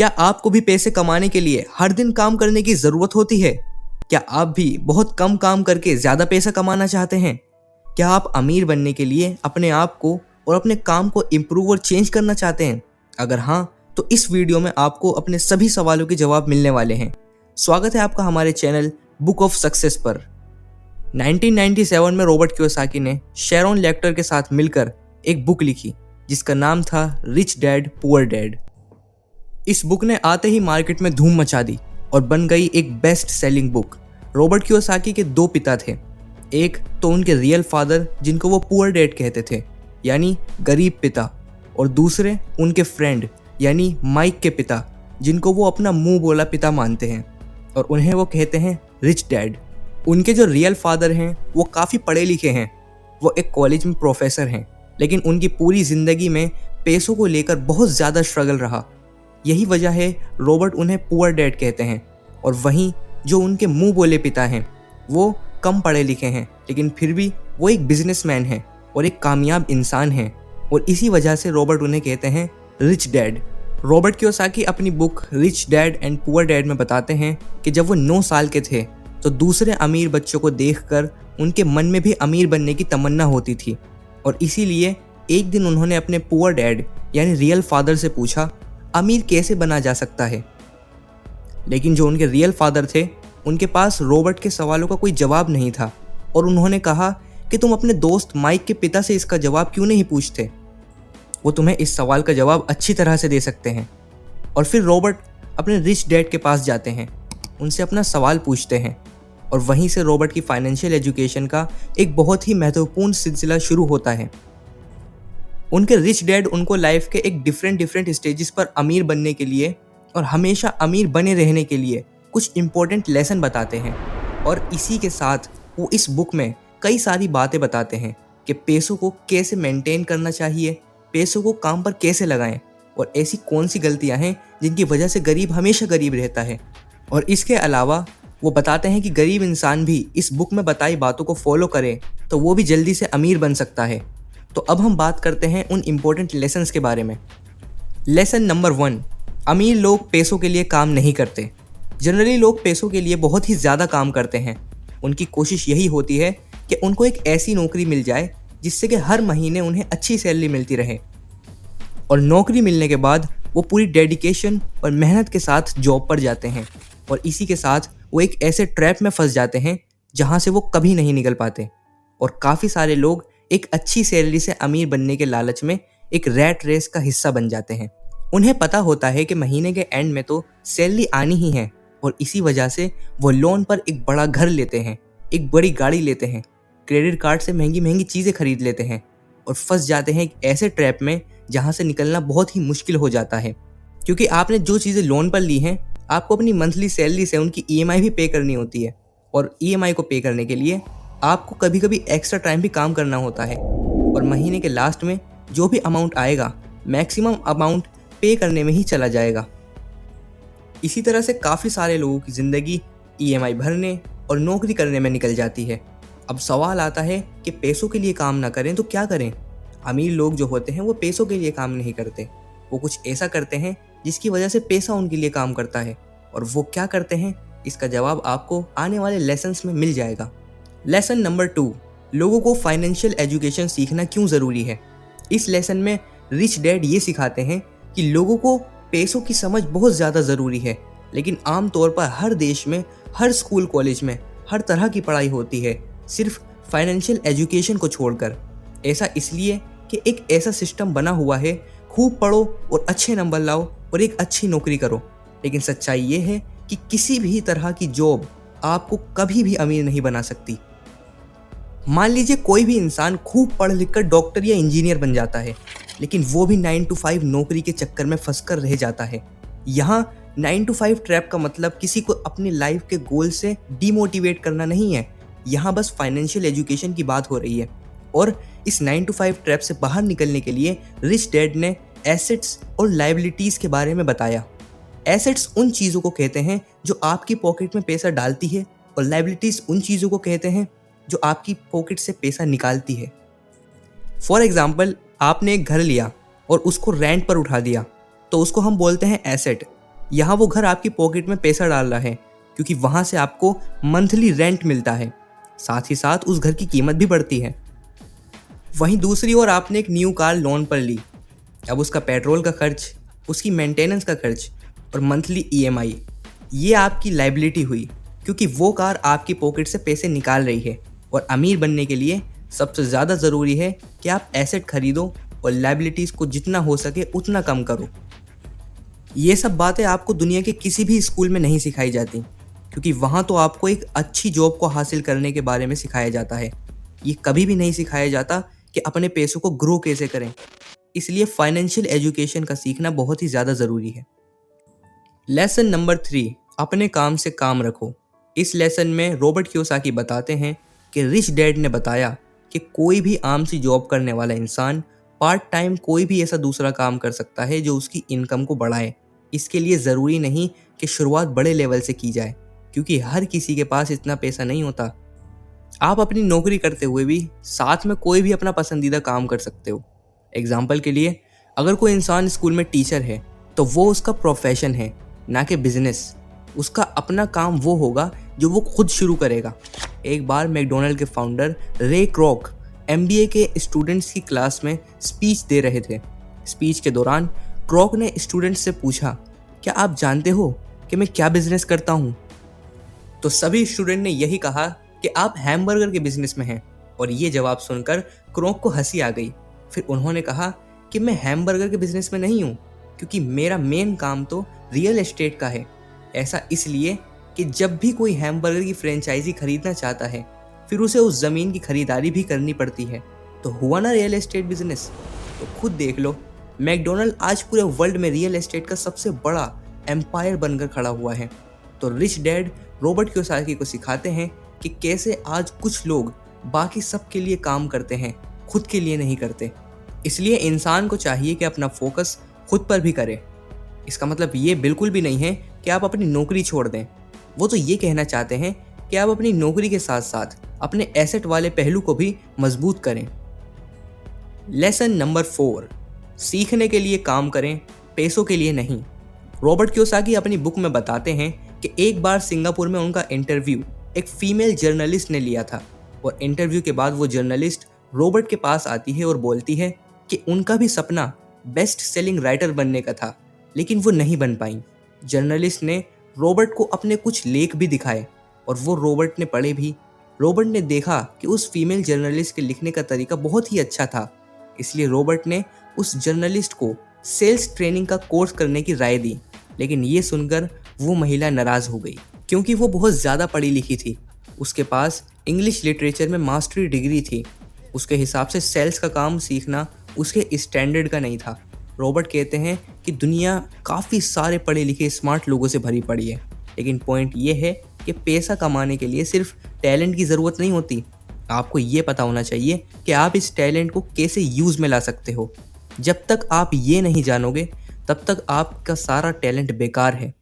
क्या आपको भी पैसे कमाने के लिए हर दिन काम करने की ज़रूरत होती है? क्या आप भी बहुत कम काम करके ज़्यादा पैसा कमाना चाहते हैं? क्या आप अमीर बनने के लिए अपने आप को और अपने काम को इम्प्रूव और चेंज करना चाहते हैं? अगर हाँ, तो इस वीडियो में आपको अपने सभी सवालों के जवाब मिलने वाले हैं। स्वागत है आपका हमारे चैनल बुक ऑफ सक्सेस पर। 1997 में रॉबर्ट कियोसाकी ने शैरोन लेक्टर के साथ मिलकर एक बुक लिखी जिसका नाम था रिच डैड पुअर डैड। इस बुक ने आते ही मार्केट में धूम मचा दी और बन गई एक best selling book. Robert Kiyosaki के दो पिता थे, एक तो उनके रियल फादर जिनको वो पुअर डैड कहते थे यानी गरीब पिता, और दूसरे उनके फ्रेंड यानी माइक के पिता जिनको वो अपना मुंह बोला पिता मानते हैं और उन्हें वो कहते हैं रिच डैड। उनके जो रियल फादर हैं वो काफ़ी पढ़े लिखे हैं, वो एक कॉलेज में प्रोफेसर हैं, लेकिन उनकी पूरी ज़िंदगी में पैसों को लेकर बहुत ज़्यादा स्ट्रगल रहा। यही वजह है रॉबर्ट उन्हें पुअर डैड कहते हैं। और वहीं जो उनके मुंह बोले पिता हैं वो कम पढ़े लिखे हैं, लेकिन फिर भी वो एक बिजनेसमैन हैं और एक कामयाब इंसान हैं, और इसी वजह से रॉबर्ट उन्हें कहते हैं रिच डैड। रॉबर्ट कियोसाकी अपनी book rich dad and poor dad में बताते हैं कि जब वो 9 साल के थे तो दूसरे अमीर बच्चों को देखकर उनके मन में भी अमीर बनने की तमन्ना होती थी, और इसीलिए एक दिन उन्होंने अपने पुअर डैड यानी रियल फादर से पूछा अमीर कैसे बना जा सकता है। लेकिन जो उनके रियल फादर थे उनके पास रॉबर्ट के सवालों का कोई जवाब नहीं था, और उन्होंने कहा कि तुम अपने दोस्त माइक के पिता से इसका जवाब क्यों नहीं पूछते, वो तुम्हें इस सवाल का जवाब अच्छी तरह से दे सकते हैं। और फिर रॉबर्ट अपने रिच डैड के पास जाते हैं, उनसे अपना सवाल पूछते हैं, और वहीं से रॉबर्ट की फाइनेंशियल एजुकेशन का एक बहुत ही महत्वपूर्ण सिलसिला शुरू होता है। उनके रिच डैड उनको लाइफ के एक डिफरेंट स्टेजेस पर अमीर बनने के लिए और हमेशा अमीर बने रहने के लिए कुछ इंपॉर्टेंट लेसन बताते हैं, और इसी के साथ वो इस बुक में कई सारी बातें बताते हैं कि पैसों को कैसे मेंटेन करना चाहिए, पैसों को काम पर कैसे लगाएं, और ऐसी कौन सी गलतियां हैं जिनकी वजह से गरीब हमेशा गरीब रहता है। और इसके अलावा वो बताते हैं कि गरीब इंसान भी इस बुक में बताई बातों को फॉलो करे तो वो भी जल्दी से अमीर बन सकता है। तो अब हम बात करते हैं उन इम्पोर्टेंट लेसन्स के बारे में। लेसन नंबर 1, अमीर लोग पैसों के लिए काम नहीं करते। जनरली लोग पैसों के लिए बहुत ही ज़्यादा काम करते हैं। उनकी कोशिश यही होती है कि उनको एक ऐसी नौकरी मिल जाए जिससे कि हर महीने उन्हें अच्छी सैलरी मिलती रहे, और नौकरी मिलने के बाद वो पूरी डेडिकेशन और मेहनत के साथ जॉब पर जाते हैं, और इसी के साथ वो एक ऐसे ट्रैप में फंस जाते हैं जहाँ से वो कभी नहीं निकल पाते। और काफ़ी सारे लोग एक अच्छी सैलरी से अमीर बनने के लालच में एक रैट रेस का हिस्सा बन जाते हैं। उन्हें पता होता है कि महीने के एंड में तो सैलरी आनी ही है, और इसी वजह से वो लोन पर एक बड़ा घर लेते हैं, एक बड़ी गाड़ी लेते हैं, क्रेडिट कार्ड से महंगी महंगी चीज़ें खरीद लेते हैं, और फंस जाते हैं एक ऐसे ट्रैप में जहाँ से निकलना बहुत ही मुश्किल हो जाता है। क्योंकि आपने जो चीज़ें लोन पर ली हैं आपको अपनी मंथली सैलरी से उनकी EMI भी पे करनी होती है, और EMI को पे करने के लिए आपको कभी कभी एक्स्ट्रा टाइम भी काम करना होता है, और महीने के लास्ट में जो भी अमाउंट आएगा मैक्सिमम अमाउंट पे करने में ही चला जाएगा। इसी तरह से काफ़ी सारे लोगों की ज़िंदगी EMI भरने और नौकरी करने में निकल जाती है। अब सवाल आता है कि पैसों के लिए काम ना करें तो क्या करें। अमीर लोग जो होते हैं वो पैसों के लिए काम नहीं करते, वो कुछ ऐसा करते हैं जिसकी वजह से पैसा उनके लिए काम करता है। और वो क्या करते हैं इसका जवाब आपको आने वाले लेसन्स में मिल जाएगा। लेसन नंबर 2, लोगों को फाइनेंशियल एजुकेशन सीखना क्यों ज़रूरी है। इस लेसन में रिच डैड ये सिखाते हैं कि लोगों को पैसों की समझ बहुत ज़्यादा ज़रूरी है, लेकिन आम तौर पर हर देश में हर स्कूल कॉलेज में हर तरह की पढ़ाई होती है, सिर्फ फाइनेंशियल एजुकेशन को छोड़कर। ऐसा इसलिए कि एक ऐसा सिस्टम बना हुआ है, खूब पढ़ो और अच्छे नंबर लाओ और एक अच्छी नौकरी करो। लेकिन सच्चाई ये है कि किसी भी तरह की जॉब आपको कभी भी अमीर नहीं बना सकती। मान लीजिए कोई भी इंसान खूब पढ़ लिख कर डॉक्टर या इंजीनियर बन जाता है, लेकिन वो भी 9 to 5 नौकरी के चक्कर में फंसकर रह जाता है। यहाँ 9 to 5 ट्रैप का मतलब किसी को अपनी लाइफ के गोल से डीमोटिवेट करना नहीं है, यहाँ बस फाइनेंशियल एजुकेशन की बात हो रही है। और इस 9 to 5 ट्रैप से बाहर निकलने के लिए रिच डैड ने एसेट्स और लायबिलिटीज़ के बारे में बताया। एसेट्स उन चीज़ों को कहते हैं जो आपकी पॉकेट में पैसा डालती है, और लायबिलिटीज़ उन चीज़ों को कहते हैं जो आपकी पॉकेट से पैसा निकालती है। फॉर एग्जाम्पल, आपने एक घर लिया और उसको रेंट पर उठा दिया तो उसको हम बोलते हैं एसेट, यहाँ वो घर आपकी पॉकेट में पैसा डाल रहा है, क्योंकि वहाँ से आपको मंथली रेंट मिलता है, साथ ही साथ उस घर की कीमत भी बढ़ती है। वहीं दूसरी ओर आपने एक न्यू कार लोन पर ली। अब उसका पेट्रोल का खर्च, उसकी मेंटेनेंस का खर्च और मंथली ईएमआई, ये आपकी लाइबिलिटी हुई, क्योंकि वो कार आपकी पॉकेट से पैसे निकाल रही है। और अमीर बनने के लिए सबसे ज़्यादा ज़रूरी है कि आप एसेट खरीदो और लाइबिलिटीज़ को जितना हो सके उतना कम करो। ये सब बातें आपको दुनिया के किसी भी स्कूल में नहीं सिखाई जाती, क्योंकि वहाँ तो आपको एक अच्छी जॉब को हासिल करने के बारे में सिखाया जाता है। ये कभी भी नहीं सिखाया जाता कि अपने पैसों को ग्रो कैसे करें। इसलिए फाइनेंशियल एजुकेशन का सीखना बहुत ही ज़्यादा ज़रूरी है। लेसन नंबर 3, अपने काम से काम रखो। इस लेसन में रॉबर्ट कियोसाकी बताते हैं कि रिच डैड ने बताया कि कोई भी आम सी जॉब करने वाला इंसान पार्ट टाइम कोई भी ऐसा दूसरा काम कर सकता है जो उसकी इनकम को बढ़ाए। इसके लिए ज़रूरी नहीं कि शुरुआत बड़े लेवल से की जाए, क्योंकि हर किसी के पास इतना पैसा नहीं होता। आप अपनी नौकरी करते हुए भी साथ में कोई भी अपना पसंदीदा काम कर सकते हो। एग्जाम्पल के लिए, अगर कोई इंसान स्कूल में टीचर है तो वो उसका प्रोफेशन है, ना कि बिजनेस। उसका अपना काम वो होगा जो वो खुद शुरू करेगा। एक बार मैकडोनल्ड के फाउंडर रे क्रॉक एमबीए के स्टूडेंट्स की क्लास में स्पीच दे रहे थे। स्पीच के दौरान क्रॉक ने स्टूडेंट्स से पूछा, क्या आप जानते हो कि मैं क्या बिजनेस करता हूँ? तो सभी स्टूडेंट ने यही कहा कि आप हैमबर्गर के बिजनेस में हैं। और ये जवाब सुनकर क्रॉक को हंसी आ गई। फिर उन्होंने कहा कि मैं हैमबर्गर के बिजनेस में नहीं हूँ, क्योंकि मेरा मेन काम तो रियल एस्टेट का है। ऐसा इसलिए कि जब भी कोई हैमबर्गर की फ्रेंचाइजी खरीदना चाहता है, फिर उसे उस ज़मीन की खरीदारी भी करनी पड़ती है। तो हुआ ना रियल एस्टेट बिजनेस। तो खुद देख लो, मैकडोनल्ड आज पूरे वर्ल्ड में रियल एस्टेट का सबसे बड़ा एम्पायर बनकर खड़ा हुआ है। तो रिच डैड रॉबर्ट कियोसाकी को सिखाते हैं कि कैसे आज कुछ लोग बाकी सब के लिए काम करते हैं, खुद के लिए नहीं करते। इसलिए इंसान को चाहिए कि अपना फोकस खुद पर भी करे। इसका मतलब ये बिल्कुल भी नहीं है कि आप अपनी नौकरी छोड़ दें। वो तो ये कहना चाहते हैं कि आप अपनी नौकरी के साथ साथ अपने एसेट वाले पहलू को भी मजबूत करें। लेसन नंबर 4, सीखने के लिए काम करें, पैसों के लिए नहीं। रॉबर्ट कियोसाकी अपनी बुक में बताते हैं कि एक बार सिंगापुर में उनका इंटरव्यू एक फीमेल जर्नलिस्ट ने लिया था। और इंटरव्यू के बाद वो जर्नलिस्ट रॉबर्ट के पास आती है और बोलती है कि उनका भी सपना बेस्ट सेलिंग राइटर बनने का था, लेकिन वो नहीं बन पाई। जर्नलिस्ट ने रॉबर्ट को अपने कुछ लेख भी दिखाए और वो रॉबर्ट ने पढ़े भी। रॉबर्ट ने देखा कि उस फीमेल जर्नलिस्ट के लिखने का तरीका बहुत ही अच्छा था, इसलिए रॉबर्ट ने उस जर्नलिस्ट को सेल्स ट्रेनिंग का कोर्स करने की राय दी। लेकिन ये सुनकर वो महिला नाराज़ हो गई, क्योंकि वो बहुत ज़्यादा पढ़ी लिखी थी। उसके पास इंग्लिश लिटरेचर में मास्टरी डिग्री थी। उसके हिसाब से सेल्स का काम सीखना उसके स्टैंडर्ड का नहीं था। रॉबर्ट कहते हैं कि दुनिया काफ़ी सारे पढ़े लिखे स्मार्ट लोगों से भरी पड़ी है, लेकिन पॉइंट ये है कि पैसा कमाने के लिए सिर्फ टैलेंट की ज़रूरत नहीं होती। आपको ये पता होना चाहिए कि आप इस टैलेंट को कैसे यूज़ में ला सकते हो। जब तक आप ये नहीं जानोगे, तब तक आपका सारा टैलेंट बेकार है।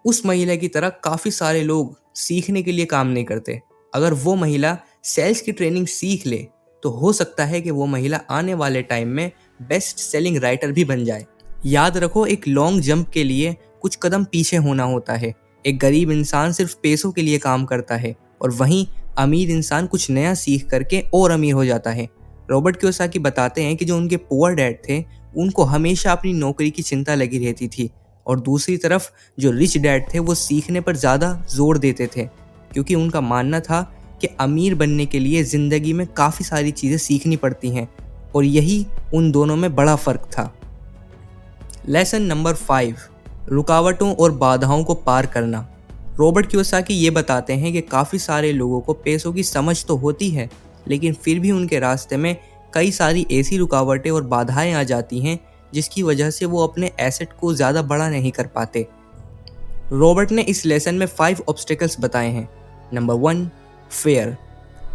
उस महिला की तरह काफ़ी सारे लोग सीखने के लिए काम नहीं करते। अगर वो महिला सेल्स की ट्रेनिंग सीख ले तो हो सकता है कि वो महिला आने वाले टाइम में बेस्ट सेलिंग राइटर भी बन जाए। याद रखो, एक लॉन्ग जंप के लिए कुछ कदम पीछे होना होता है। एक गरीब इंसान सिर्फ पैसों के लिए काम करता है, और वहीं अमीर इंसान कुछ नया सीख करके और अमीर हो जाता है। रॉबर्ट कियोसाकी बताते हैं कि जो उनके पुअर डैड थे, उनको हमेशा अपनी नौकरी की चिंता लगी रहती थी, और दूसरी तरफ जो रिच डैड थे वो सीखने पर ज़्यादा जोर देते थे, क्योंकि उनका मानना था कि अमीर बनने के लिए ज़िंदगी में काफ़ी सारी चीज़ें सीखनी पड़ती हैं, और यही उन दोनों में बड़ा फ़र्क था। लेसन नंबर 5, रुकावटों और बाधाओं को पार करना। रॉबर्ट कियोसाकी ये बताते हैं कि काफ़ी सारे लोगों को पैसों की समझ तो होती है, लेकिन फिर भी उनके रास्ते में कई सारी ऐसी रुकावटें और बाधाएं आ जाती हैं जिसकी वजह से वो अपने एसेट को ज़्यादा बड़ा नहीं कर पाते। रॉबर्ट ने इस लेसन में 5 ऑब्स्टेकल्स बताए हैं। Number 1, fair.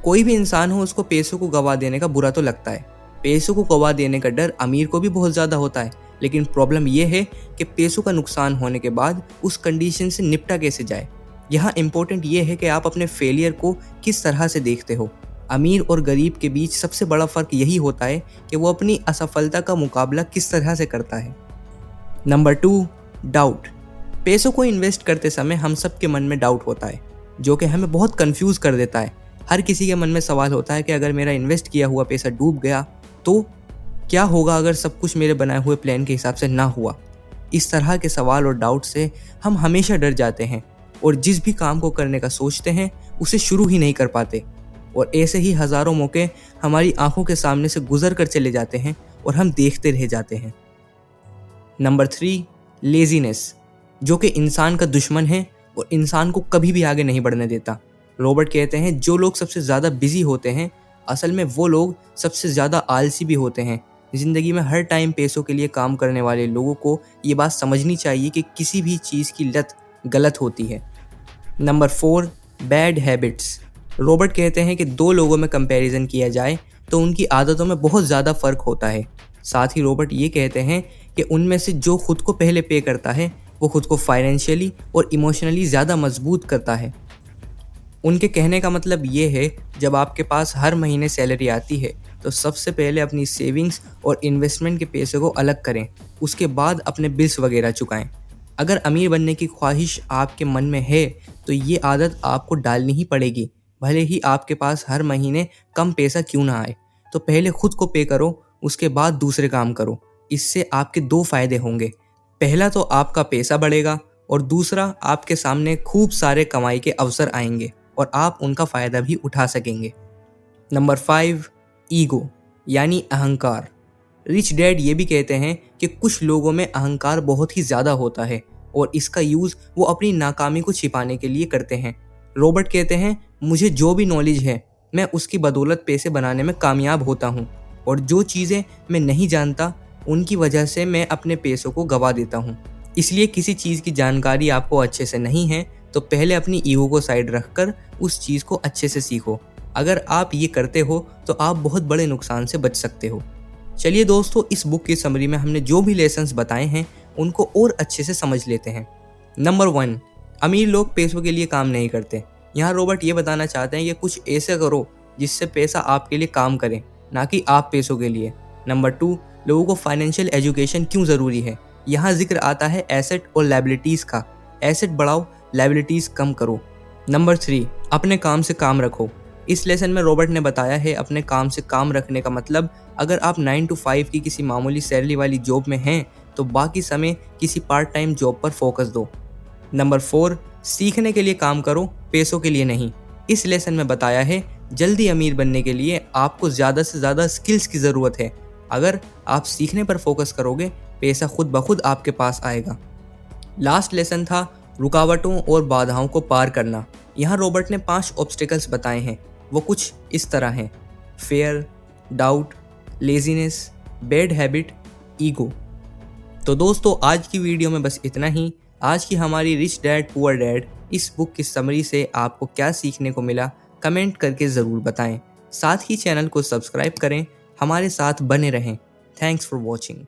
कोई भी इंसान हो, उसको पैसों को गवा देने का बुरा तो लगता है। पैसों को गवा देने का डर अमीर को भी बहुत ज़्यादा होता है, लेकिन प्रॉब्लम यह है कि पैसों का नुकसान होने के बाद उस कंडीशन से निपटा कैसे जाए। यहाँ इम्पोर्टेंट ये है कि आप अपने फेलियर को किस तरह से देखते हो। अमीर और गरीब के बीच सबसे बड़ा फ़र्क यही होता है कि वो अपनी असफलता का मुकाबला किस तरह से करता है। Number 2, doubt. पैसों को इन्वेस्ट करते समय हम सब के मन में डाउट होता है जो कि हमें बहुत कंफ्यूज कर देता है। हर किसी के मन में सवाल होता है कि अगर मेरा इन्वेस्ट किया हुआ पैसा डूब गया तो क्या होगा, अगर सब कुछ मेरे बनाए हुए प्लान के हिसाब से ना हुआ। इस तरह के सवाल और डाउट से हम हमेशा डर जाते हैं और जिस भी काम को करने का सोचते हैं उसे शुरू ही नहीं कर पाते, और ऐसे ही हज़ारों मौके हमारी आंखों के सामने से गुजर कर चले जाते हैं और हम देखते रह जाते हैं। नंबर 3, लेज़ीनेस, जो कि इंसान का दुश्मन है और इंसान को कभी भी आगे नहीं बढ़ने देता। रॉबर्ट कहते हैं जो लोग सबसे ज़्यादा बिजी होते हैं असल में वो लोग सबसे ज़्यादा आलसी भी होते हैं। ज़िंदगी में हर टाइम पैसों के लिए काम करने वाले लोगों को ये बात समझनी चाहिए कि किसी भी चीज़ की लत गलत होती है। Number 4, bad habits. रॉबर्ट कहते हैं कि 2 लोगों में कंपैरिजन किया जाए तो उनकी आदतों में बहुत ज़्यादा फ़र्क होता है। साथ ही रॉबर्ट ये कहते हैं कि उनमें से जो खुद को पहले पे करता है वो खुद को फाइनेंशियली और इमोशनली ज़्यादा मजबूत करता है। उनके कहने का मतलब ये है जब आपके पास हर महीने सैलरी आती है तो सबसे पहले अपनी सेविंग्स और इन्वेस्टमेंट के पैसे को अलग करें, उसके बाद अपने बिल्स वगैरह चुकाएं। अगर अमीर बनने की ख्वाहिश आपके मन में है तो ये आदत आपको डालनी ही पड़ेगी, भले ही आपके पास हर महीने कम पैसा क्यों ना आए। तो पहले खुद को पे करो, उसके बाद दूसरे काम करो। इससे आपके 2 फ़ायदे होंगे। पहला तो आपका पैसा बढ़ेगा और दूसरा आपके सामने खूब सारे कमाई के अवसर आएंगे और आप उनका फ़ायदा भी उठा सकेंगे। नंबर 5, ईगो यानी अहंकार। रिच डैड ये भी कहते हैं कि कुछ लोगों में अहंकार बहुत ही ज़्यादा होता है और इसका यूज़ वो अपनी नाकामी को छिपाने के लिए करते हैं। रॉबर्ट कहते हैं मुझे जो भी नॉलेज है मैं उसकी बदौलत पैसे बनाने में कामयाब होता हूँ, और जो चीज़ें मैं नहीं जानता उनकी वजह से मैं अपने पैसों को गंवा देता हूँ। इसलिए किसी चीज़ की जानकारी आपको अच्छे से नहीं है तो पहले अपनी ईगो को साइड रखकर उस चीज़ को अच्छे से सीखो। अगर आप ये करते हो तो आप बहुत बड़े नुकसान से बच सकते हो। चलिए दोस्तों, इस बुक की समरी में हमने जो भी लेसन्स बताए हैं उनको और अच्छे से समझ लेते हैं। नंबर 1, अमीर लोग पैसों के लिए काम नहीं करते। यहाँ रॉबर्ट ये बताना चाहते हैं कि कुछ ऐसे करो जिससे पैसा आपके लिए काम करे, ना कि आप पैसों के लिए। नंबर 2, लोगों को फाइनेंशियल एजुकेशन क्यों ज़रूरी है। यहाँ जिक्र आता है एसेट और लायबिलिटीज़ का। एसेट बढ़ाओ, लायबिलिटीज़ कम करो। नंबर 3, अपने काम से काम रखो। इस लेसन में रॉबर्ट ने बताया है अपने काम से काम रखने का मतलब अगर आप 9 to 5 की किसी मामूली सैलरी वाली जॉब में हैं तो बाकी समय किसी पार्ट टाइम जॉब पर फोकस दो। नंबर 4, सीखने के लिए काम करो, पैसों के लिए नहीं। इस लेसन में बताया है जल्दी अमीर बनने के लिए आपको ज़्यादा से ज़्यादा स्किल्स की ज़रूरत है। अगर आप सीखने पर फोकस करोगे पैसा खुद ब खुद आपके पास आएगा। लास्ट लेसन था रुकावटों और बाधाओं को पार करना। यहाँ रॉबर्ट ने 5 ऑब्स्टिकल्स बताए हैं। वो कुछ इस तरह हैं: fair, doubt, laziness, bad habit, ego. तो दोस्तों आज की वीडियो में बस इतना ही। आज की हमारी रिच डैड पुअर डैड इस बुक की समरी से आपको क्या सीखने को मिला कमेंट करके ज़रूर बताएं। साथ ही चैनल को सब्सक्राइब करें, हमारे साथ बने रहें। Thanks for watching.